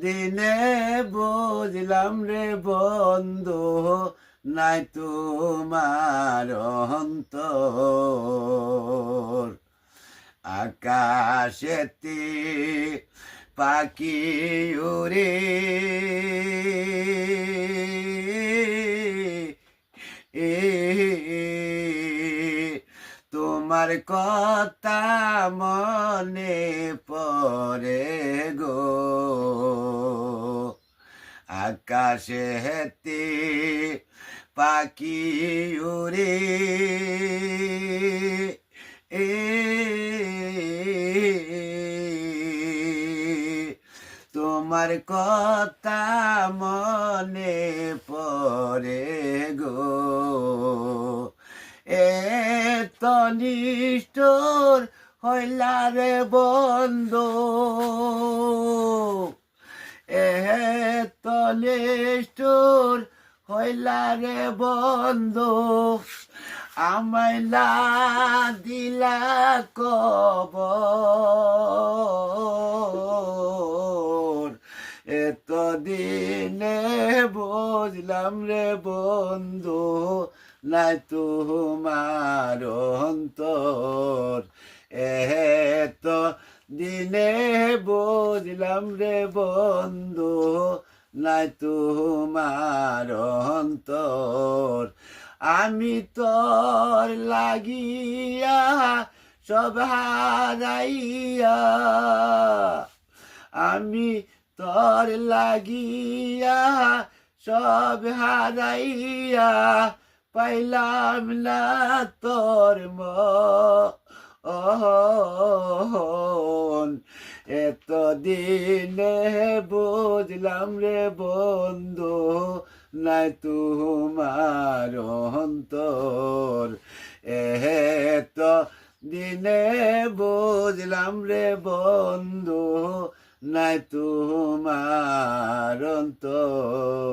দিনে বুঝলাম রে বন্ধু নাই তোমার অন্তর। আকাশেতে পাখি উড়ে তোমার কথা মনে পড়ে গো। আকাশে হেতে পাখি উড়ে তোমার কথা মনে পড়ে গো। এত নিষ্ঠুর হইলা রে বন্ধু, এত নিষ্ঠুর হইলা রে বন্ধু, আমায় না দিলা কবর। এতদিনে বুঝলাম রে বন্ধু নাই তোমার অন্তর। এত দিনে বুঝলাম রে বন্ধু নাই তোমার অন্তর। আমি তোর লাগিয়া সব হারাইয়া, আমি তোর লাগিয়া সব হারাইয়া, পাইলাম না তোর মন। এতদিনে বুঝলাম রে বন্ধু নাই তোমার অন্তর। এত দিনে বুঝলাম রে বন্ধু নাই তোমার অন্তর।